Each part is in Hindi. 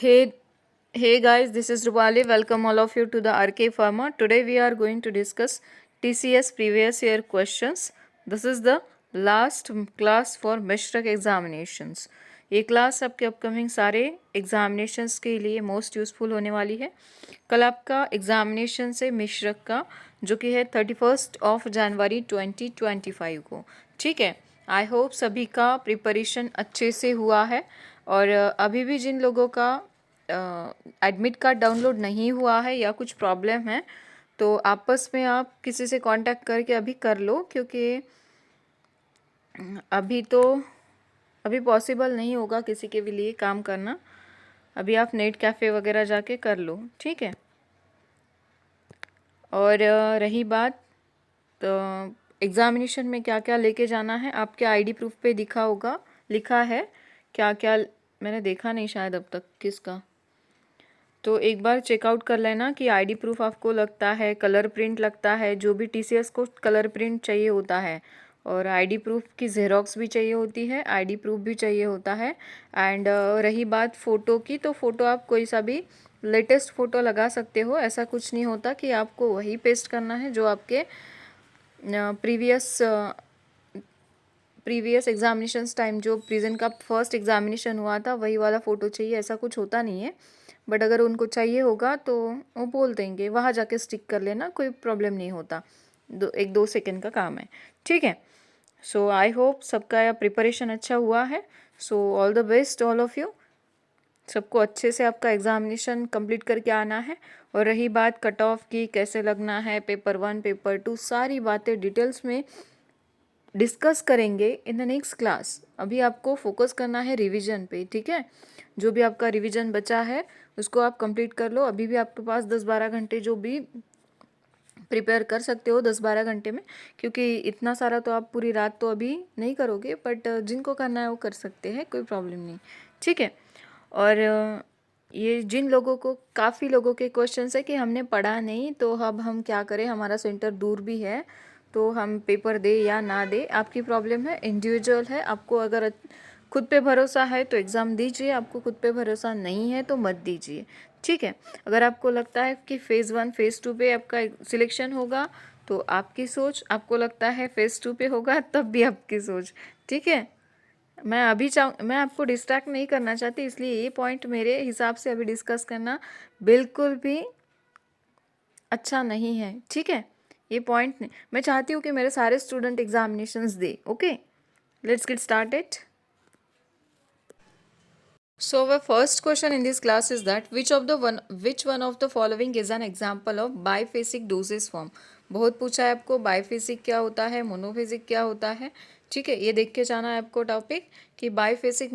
Hey, hey guys, this is Rupali. Welcome all of you to the RK Pharma. Today we are going to discuss TCS previous year questions. This is the last class for Mishrak examinations. ये क्लास आपके अपकमिंग सारे एग्जामिनेशंस के लिए मोस्ट यूज़फुल होने वाली है। कल आपका एग्जामिनेशन से मिश्रक का जो कि है 31 जनवरी 2025 को। ठीक है, आई होप सभी का प्रिपरेशन अच्छे से हुआ है। और अभी भी जिन लोगों का एडमिट कार्ड डाउनलोड नहीं हुआ है या कुछ प्रॉब्लम है तो आपस में आप किसी से कांटेक्ट करके अभी कर लो, क्योंकि अभी पॉसिबल नहीं होगा किसी के भी लिए काम करना। अभी आप नेट कैफ़े वगैरह जाके कर लो, ठीक है। और रही बात तो एग्ज़ामिनेशन में क्या क्या लेके जाना है, आपके आईडी प्रूफ पे लिखा है क्या क्या। मैंने देखा नहीं शायद अब तक किसका, तो एक बार चेकआउट कर लेना कि आईडी प्रूफ आपको लगता है, कलर प्रिंट लगता है। जो भी टीसीएस को कलर प्रिंट चाहिए होता है और आईडी प्रूफ की ज़ेरॉक्स भी चाहिए होती है, आईडी प्रूफ भी चाहिए होता है। एंड रही बात फ़ोटो की, तो फ़ोटो आप कोई सा भी लेटेस्ट फ़ोटो लगा सकते हो। ऐसा कुछ नहीं होता कि आपको वही पेस्ट करना है जो आपके प्रीवियस एग्जामिनेशंस टाइम जो प्रेजेंट का फर्स्ट एग्जामिनेशन हुआ था वही वाला फ़ोटो चाहिए, ऐसा कुछ होता नहीं है। बट अगर उनको चाहिए होगा तो वो बोल देंगे, वहाँ जाके स्टिक कर लेना, कोई प्रॉब्लम नहीं होता। 1-2 सेकेंड का काम है, ठीक है। सो आई होप सबका प्रिपरेशन अच्छा हुआ है। So all the best all of you. सबको अच्छे से आपका एग्जामिनेशन कंप्लीट करके आना है। और रही बात कट ऑफ की, कैसे लगना है, पेपर 1 पेपर 2 सारी बातें डिटेल्स में डिस्कस करेंगे इन द नेक्स्ट क्लास। अभी आपको फोकस करना है रिवीजन पे, ठीक है। जो भी आपका रिवीजन बचा है उसको आप कंप्लीट कर लो। अभी भी आपके पास 10-12 घंटे जो भी प्रिपेयर कर सकते हो 10-12 घंटे में, क्योंकि इतना सारा तो आप पूरी रात तो अभी नहीं करोगे, बट जिनको करना है वो कर सकते हैं, कोई प्रॉब्लम नहीं, ठीक है। और ये जिन लोगों को, काफ़ी लोगों के क्वेश्चंस है कि हमने पढ़ा नहीं तो अब हम क्या करें, हमारा सेंटर दूर भी है तो हम पेपर दे या ना दे, आपकी प्रॉब्लम है, इंडिविजुअल है। आपको अगर खुद पे भरोसा है तो एग्ज़ाम दीजिए, आपको खुद पे भरोसा नहीं है तो मत दीजिए, ठीक है। अगर आपको लगता है कि फ़ेज़ 1 फ़ेज़ 2 पे आपका सिलेक्शन होगा तो आपकी सोच, आपको लगता है फ़ेज़ 2 पे होगा तब भी आपकी सोच, ठीक है। मैं आपको डिस्ट्रैक्ट नहीं करना चाहती, इसलिए ये पॉइंट मेरे हिसाब से अभी डिस्कस करना बिल्कुल भी अच्छा नहीं है, ठीक है। ये पॉइंट नहीं, मैं चाहती हूँ कि मेरे सारे student examinations they. Okay, let's get started. So our first question in this class is that which one of the following is an example of biphasic dosage form। बहुत पूछा है आपको बाइफेसिक क्या होता है, मोनोफेसिक क्या होता है, ठीक है। ये देख के जाना है आपको टॉपिक कि बाइफेसिक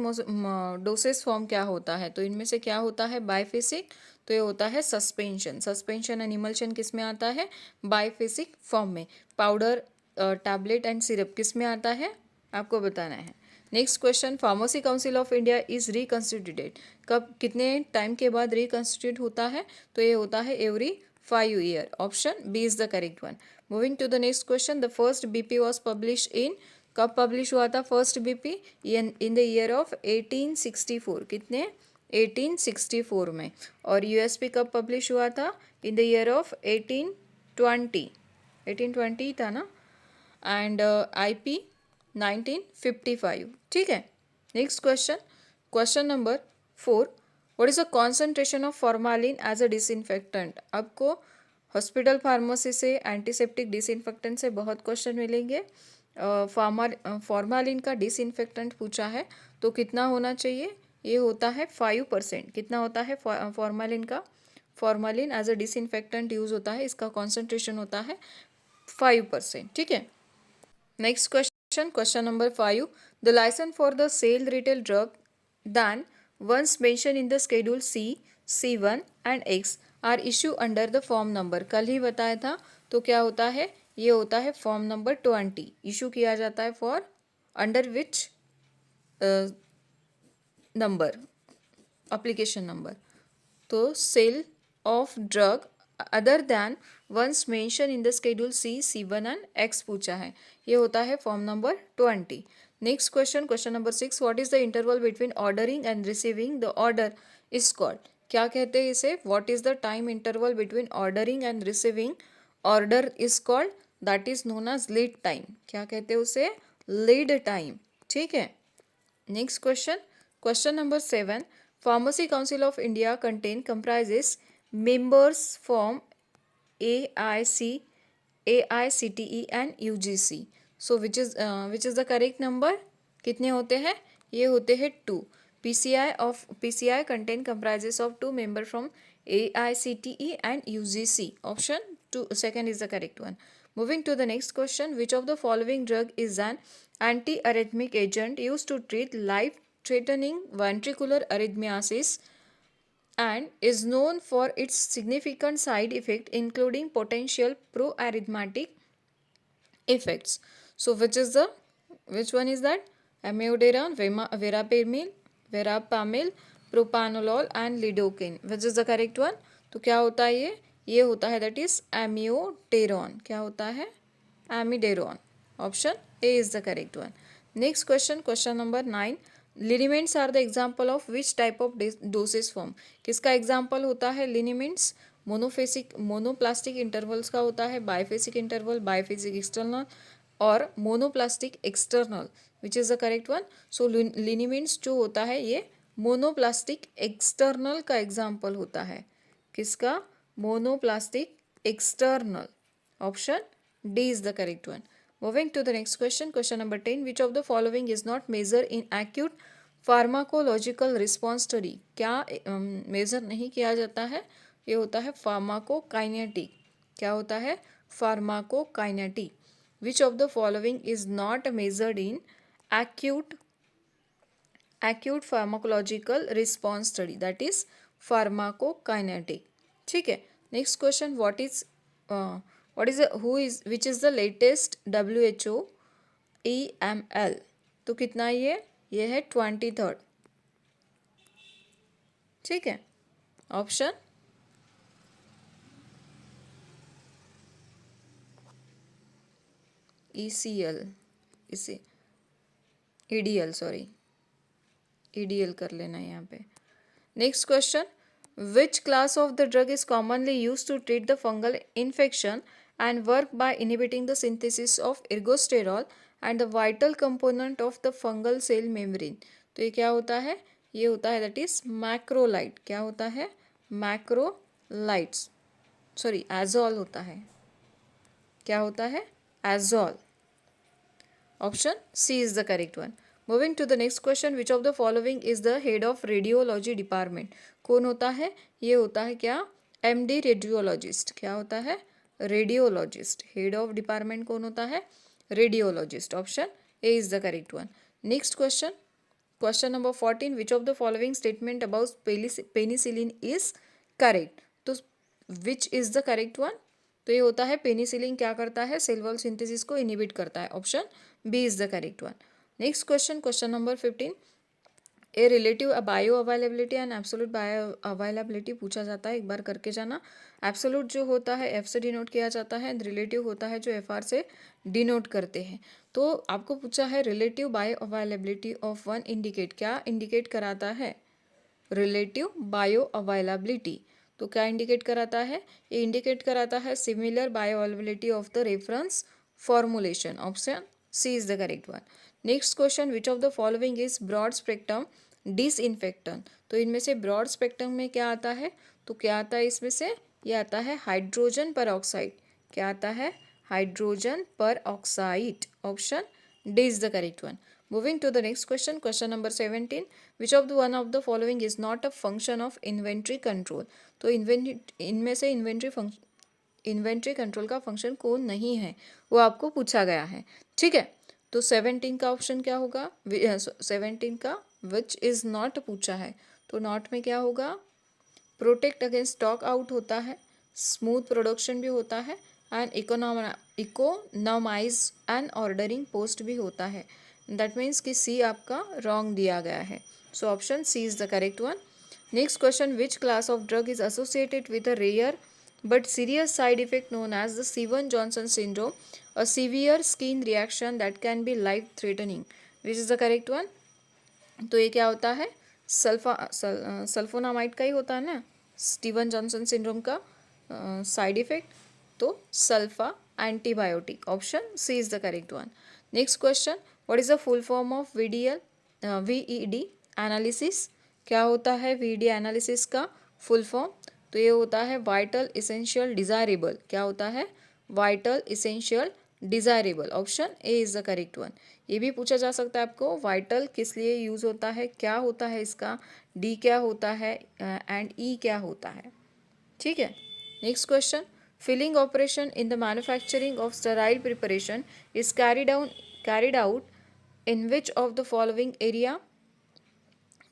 डोसेज फॉर्म क्या होता है। तो इनमें से क्या होता है बाइफेसिक, तो ये होता है सस्पेंशन एंड इमल्शन किस में आता है, बाइफेसिक फॉर्म में। पाउडर, टैबलेट एंड सिरप किस में आता है, आपको बताना है। Next question, pharmacy council of India is reconstituted, कब कितने टाइम के बाद रिकॉन्स्टिट्यूट होता है, तो ये होता है every 5 year. Option B is the correct one. Moving to the next question, the first BP was publish in, कब पब्लिश हुआ था first BP, in the year of 1864, कितने 1864 में। और यूएसपी कब पब्लिश हुआ था, इन द ईयर ऑफ 1820 था ना। एंड आईपी 1955, ठीक है। Next question, question number 4, what is the concentration of formalin as a disinfectant. आपको हॉस्पिटल फार्मेसी से एंटीसेप्टिक डिसइंफेक्टेंट से बहुत क्वेश्चन मिलेंगे। फॉर्मालिन का डिसइंफेक्टेंट पूछा है तो कितना होना चाहिए, ये होता है 5%। कितना होता है फॉर्मालिन का, formalin as a disinfectant use होता है, इसका कॉन्सेंट्रेशन होता है 5%, ठीक है। Next question, question number 5, the licence for the sale retail drug than once mention in the schedule C, C1 and X are issue under the form number. कल ही बताया था, तो क्या होता है, ये होता है फॉर्म नंबर 20 इशू किया जाता है for under which number, application number. तो sale of drug other than once mention in the schedule C, C1 and X पूछा है, ये होता है form number 20। Next question, question number 6, what is the interval between ordering and receiving the order is called, क्या कहते हैं इसे, what is the time interval between ordering and receiving order is called, that is known as lead time, क्या कहते हैं उसे, लीड टाइम, ठीक है। Next question, question number 7, pharmacy council of India contain comprises members from AIC, AICTE and UGC. So which is the correct number? कितने होते हैं, ये होते हैं 2. PCI contain comprises of 2 member from AICTE and UGC. Option 2, second is the correct one. Moving to the next question, which of the following drug is an antiarrhythmic agent used to treat life-threatening ventricular arrhythmias and is known for its significant side effect including potential pro-arrhythmatic effects? So which one is that? Amiodarone, verapamil, propanolol and lidocaine. Which is the correct one? तो क्या होता है ये होता है that is amiodarone. क्या होता है, amiodarone. Option A is the correct one. Next question, question number 9. Liniments are the example of which type of dosage form? किसका example होता है liniments? मोनोप्लास्टिक इंटरवल्स का होता है, बाइफेसिक इंटरवल, बाइफेसिक एक्सटर्नल और monoplastic external. Which is the correct one? So liniments जो होता है ये मोनोप्लास्टिक एक्सटर्नल का एग्जाम्पल होता है. किसका? Monoplastic external. Option D is the correct one. Moving to the next question, question number 10. Which of the following is not measure in acute pharmacological response study? क्या मेजर नहीं किया जाता है? ये होता है फार्माकोकाइनेटिक. क्या होता है? Pharmacokinetic. Which of the following is not measured in acute pharmacological response study, that is pharmacokinetic. ठीक है. Next question, which is the latest WHO EML? तो कितना ये है 23rd. ठीक है. ऑप्शन ECL, इसे EDL, सॉरी EDL कर लेना है यहाँ पे. Next question, which class of the drug is commonly use to treat the fungal infection and work by inhibiting the synthesis of ergosterol and the vital component of the fungal cell membrane? तो ये क्या होता है? ये होता है दैट इज मैक्रोलाइट. क्या होता है? मैक्रोलाइट्स, सॉरी एजोल होता है. क्या होता है? एजोल. Option C is the correct one. Moving to the next question, which of the following is the head of radiology department? कौन होता है? ये होता है क्या? MD radiologist. क्या होता है? रेडियोलॉजिस्ट. हेड ऑफ डिपार्टमेंट कौन होता है? Radiologist. Option A is the correct one. Next question, question number 14. Which of the following statement about penicillin is correct? तो which is the correct one? तो ये होता है पेनिसिलिन क्या करता है? सेल वॉल सिंथेसिस को इनहिबिट करता है. Option B is the correct one. Next question, question number 15. A relative bioavailability and absolute bioavailability पूछा जाता है, एक बार करके जाना. एब्सोल्यूट जो होता है F से डिनोट किया जाता है, रिलेटिव होता है जो FR से डिनोट करते हैं. तो आपको पूछा है relative bioavailability of one indicate, क्या इंडिकेट कराता है? Relative bioavailability. तो क्या इंडिकेट कराता है? ये इंडिकेट कराता है similar bioavailability of the reference formulation. Option C is the correct one. Next question, which of the following is broad spectrum disinfectant? तो इनमें से ब्रॉड स्पेक्ट्रम में क्या आता है? तो क्या आता है इसमें से? ये आता है हाइड्रोजन पर ऑक्साइड. क्या आता है? हाइड्रोजन पर oxide. Option D is the correct one. Moving to the next question, question number 17. Which of the one of the following is not a function of inventory control? तो इनमें से इन्वेंट्री कंट्रोल का फंक्शन कौन नहीं है, वो आपको पूछा गया है. ठीक है. तो 17 का ऑप्शन क्या होगा? 17 का विच इज़ नॉट पूछा है, तो नॉट में क्या होगा? प्रोटेक्ट अगेंस्ट स्टॉक आउट होता है, स्मूथ प्रोडक्शन भी होता है एंड इकोनॉमाइज एंड ऑर्डरिंग पोस्ट भी होता है. दैट मीन्स कि सी आपका रॉन्ग दिया गया है. So option C is the correct one. Next question, which class of drug is associated with a rare but serious side effect known as the Stevens-Johnson syndrome, a severe skin reaction that can be life threatening? Which is the correct one? तो ये क्या होता है? सल्फोनामाइड का ही होता है ना, स्टीवन जॉनसन सिंड्रोम का साइड इफेक्ट, तो sulfa antibiotic, option C is the correct one. Next question, what is the full form of VED analysis? क्या होता है वीईडी एनालिसिस का फुल फॉर्म? तो ये होता है वाइटल इसेंशियल डिजायरेबल। क्या होता है? Vital essential desirable, option A is the correct one. ये भी पूछा जा सकता है आपको, वाइटल किस लिए यूज होता है, क्या होता है इसका, डी क्या होता है एंड ई क्या होता है। ठीक है। Next question, filling operation in the manufacturing of sterile preparation is carried out in which of the following area?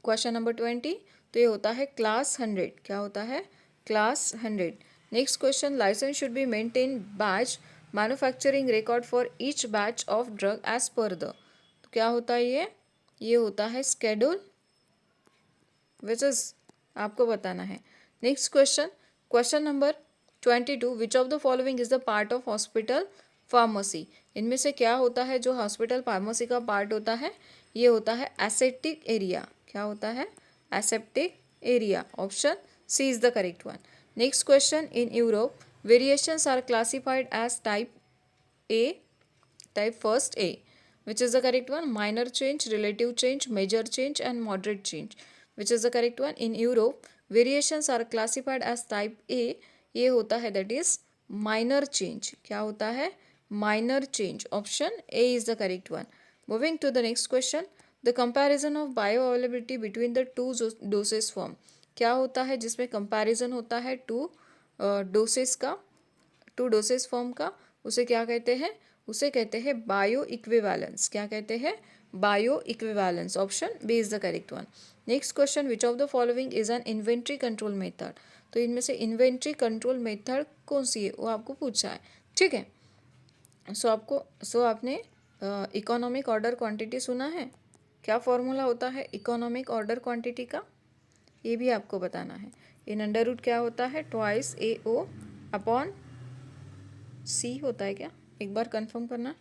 Question number 20, तो ये होता है क्लास 100। क्या होता है? Class 100। Next question, licence should be maintain batch manufacturing record for each batch of drug as per the, तो क्या होता है ये होता है स्केड्यूल, विच इज आपको बताना है। Next question, question number 22, which of the following is the part of hospital pharmacy? इनमें से क्या होता है जो हॉस्पिटल फार्मेसी का पार्ट होता है? ये होता है एसेप्टिक एरिया। क्या होता है? Aseptic area, option C is the correct one. Next question, in Europe variations are classified as type A, type first A, which is the correct one? Minor change, relative change, major change and moderate change, which is the correct one? In Europe variations are classified as type A, ये होता है that is minor change। क्या होता है? minor change, option A is the correct one। Moving to the next question, the comparison of bioavailability between the two doses form, क्या होता है जिसमें comparison होता है doses का, टू डोसेस फॉर्म का, उसे क्या कहते हैं? उसे कहते हैं बायो इक्विवेलेंस। क्या कहते हैं? Bioequivalence, option B is the correct one. Next question, which of the following is an inventory control method? तो इनमें से इन्वेंट्री कंट्रोल मेथड कौन सी है वो आपको पूछा है। ठीक है। सो आपने इकोनॉमिक ऑर्डर क्वांटिटी सुना है? क्या फॉर्मूला होता है इकोनॉमिक ऑर्डर क्वांटिटी का? ये भी आपको बताना है। इन अंडर रूट क्या होता है? ट्वाइस ए ओ अपॉन सी होता है क्या? एक बार कंफर्म करना।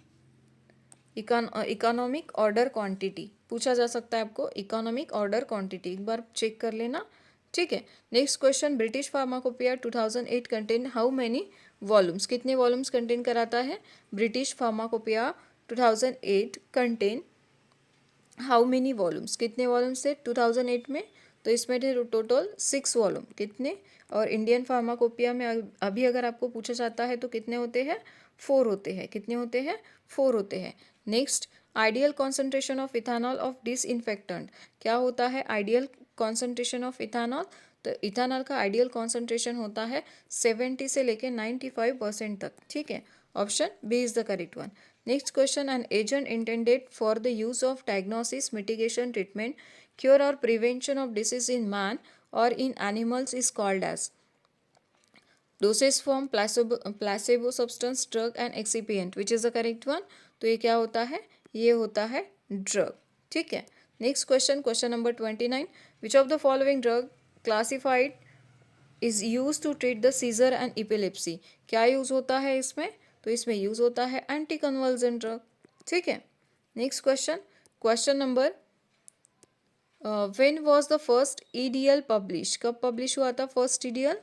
इकोनॉमिक ऑर्डर क्वांटिटी पूछा जा सकता है आपको, इकोनॉमिक ऑर्डर क्वांटिटी एक बार चेक कर लेना। ठीक है। Next question, British pharmacopoeia 2008 contain how many volumes? कितने वॉल्यूम्स कंटेन कराता है British pharmacopoeia 2008 contain how many volumes? कितने वॉल्यूम्स थे 2008 में? तो इसमें थे टोटल 6 वॉल्यूम। कितने? और इंडियन फार्माकोपिया में अभी अगर आपको पूछा जाता है तो कितने होते हैं? 4 होते हैं। कितने होते हैं? 4 होते हैं। Next, ideal concentration of ethanol of disinfectant, क्या होता है आइडियल कॉन्सेंट्रेशन ऑफ इथानॉल? तो इथानॉल का आइडियल कॉन्सेंट्रेशन होता है 70 से लेके 95% तक। ठीक है, option B is the correct one. Next question, an agent intended for the use of diagnosis, mitigation, treatment, cure और prevention of disease in man और in animals is called as? Dosage form, placebo substance, drug and excipient, which is the correct one? तो ये क्या होता है? ये होता है ड्रग। ठीक है। Next question, question number 29, which of the following drug classified is use to treat the seizure and epilepsy? क्या यूज होता है इसमें? तो इसमें यूज होता है एंटी कन्वल्जेंट ड्रग। ठीक है। Next question, question number when was the first EDL publish? कब पब्लिश हुआ था फर्स्ट ईडीएल?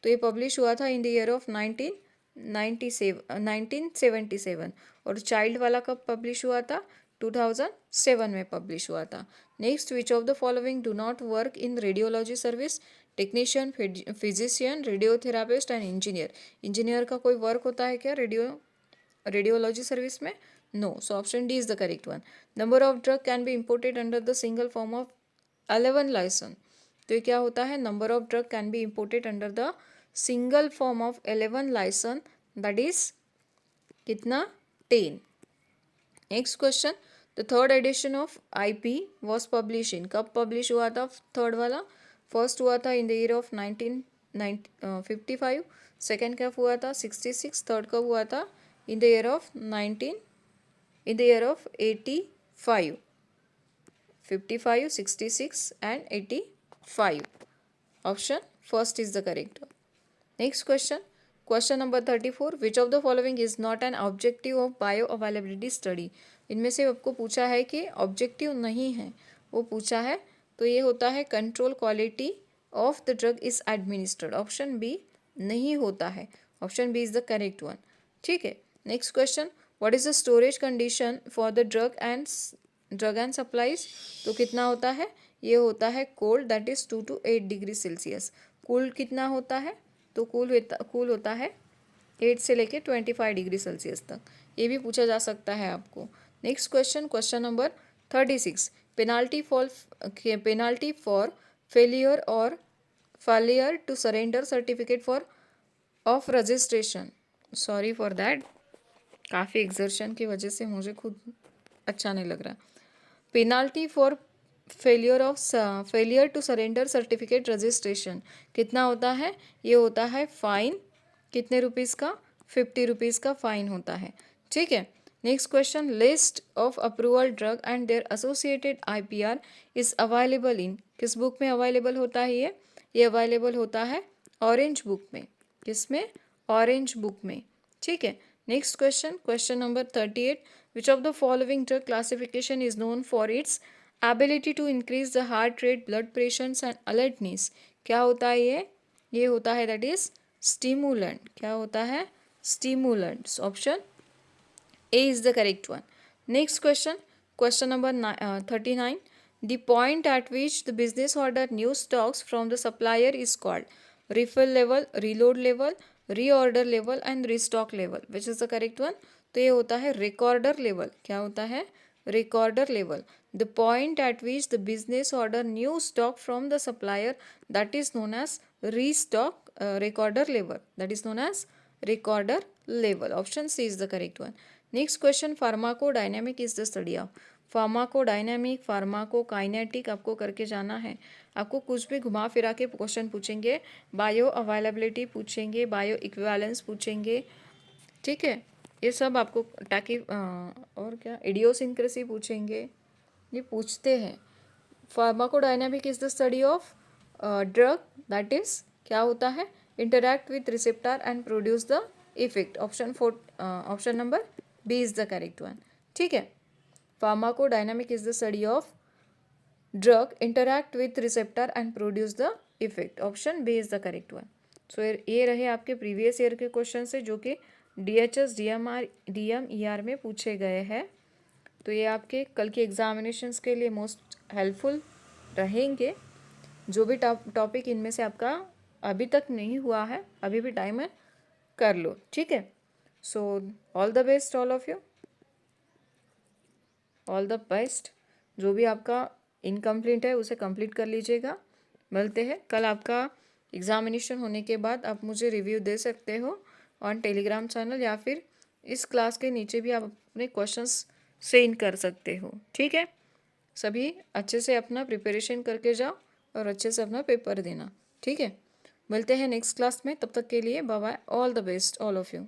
तो ये पब्लिश हुआ था इन द ईयर ऑफ 1977। और चाइल्ड वाला कब पब्लिश हुआ था? 2007 में पब्लिश हुआ था। Next, which of the following do not work in radiology service? Technician, physician, radiotherapist and engineer. Engineer का कोई वर्क होता है क्या रेडियोलॉजी सर्विस में? No, so option D is the correct one. Number of drug can be imported under the single form of 11 license. तो ये क्या होता है? Number of drug can be imported under the single form of 11 license, that is कितना? 10। Next question, the third edition of IP was publish in, कब पब्लिश हुआ था थर्ड वाला? फर्स्ट हुआ था इन द ईयर ऑफ 1955, सेकेंड कब हुआ था? 66, थर्ड कब हुआ था? इन the year of 85, 55, 66 and 85, option first is the correct. Next question, question number 34, which of the following is not an objective of bio availability study? इनमें से आपको पूछा है कि ऑब्जेक्टिव नहीं है, वो पूछा है तो ये होता है control quality of the drug is administered. Option B नहीं होता है, option B is the correct one. ठीक है, next question, what is the storage condition for the drug and supplies. तो कितना होता है, ये होता है cold, that is 2 to 8 degree Celsius. Cool कितना होता है, तो कूल होता है 8 से लेके 25 डिग्री सेल्सियस तक। ये भी पूछा जा सकता है आपको। Next question, question number 36, penalty for failure to surrender certificate of registration. Sorry for that, काफ़ी एक्सर्शन की वजह से मुझे खुद अच्छा नहीं लग रहा। Penalty for failure to surrender certificate registration कितना होता है, ये होता है फाइन, कितने रुपीज़ का, 50 रुपीज़ का फाइन होता है। ठीक है, next question, list of approval drug and their associated IPR is available in, किस बुक में अवेलेबल होता है ये अवेलेबल होता है ऑरेंज बुक में। किसमें, ऑरेंज बुक में। ठीक है, next question, question number 38, which of the following drug classification is known for its ability to increase the heart rate, blood pressure and alertness. क्या होता है ये होता है दैट इज स्टिमुलेंट। क्या होता है, stimulants. Option A is the correct one. Next question, question number 39, the point eight which the business order new stocks from the supplier is called refill level, reload level, reorder level and restock level. Which is the correct one, तो ये होता है रिकॉर्डर लेवल। क्या होता है, recorder level. The point at which the business order new stock from the supplier, that is known as recorder level. That is known as recorder level. Option C is the correct one. Next question, pharmacodynamic is the study of pharmacodynamic, pharmacokinetic आपको करके जाना है। आपको कुछ भी घुमा फिरा के क्वेश्चन पूछेंगे, बायो अवेलेबिलिटी पूछेंगे, बायो इक्विवेलेंस पूछेंगे। ठीक है, ये सब आपको ताकि और क्या इडियोसिंक्रेसी पूछेंगे, ये पूछते हैं। Pharmacodynamic is the study of drug that is क्या होता है, interact with receptor and produce the effect. Option number B is the correct one. ठीक है, pharmacodynamic is the study of drug interact with receptor and produce the effect. Option B is the correct one. So ये रहे आपके प्रीवियस ईयर के क्वेश्चन से जो कि DHS DMER में पूछे गए हैं। तो ये आपके कल के एग्जामिनेशंस के लिए मोस्ट हेल्पफुल रहेंगे। जो भी टॉपिक इनमें से आपका अभी तक नहीं हुआ है, अभी भी टाइम है, कर लो। ठीक है, so all the best all of you, all the best. जो भी आपका इनकम्प्लीट है उसे कंप्लीट कर लीजिएगा। मिलते हैं कल। आपका एग्जामिनेशन होने के बाद आप मुझे रिव्यू दे सकते हो ऑन टेलीग्राम चैनल, या फिर इस क्लास के नीचे भी आप अपने क्वेश्चंस सेंड कर सकते हो। ठीक है, सभी अच्छे से अपना प्रिपरेशन करके जाओ और अच्छे से अपना पेपर देना। ठीक है, मिलते हैं नेक्स्ट क्लास में, तब तक के लिए bye bye, all the best all of you.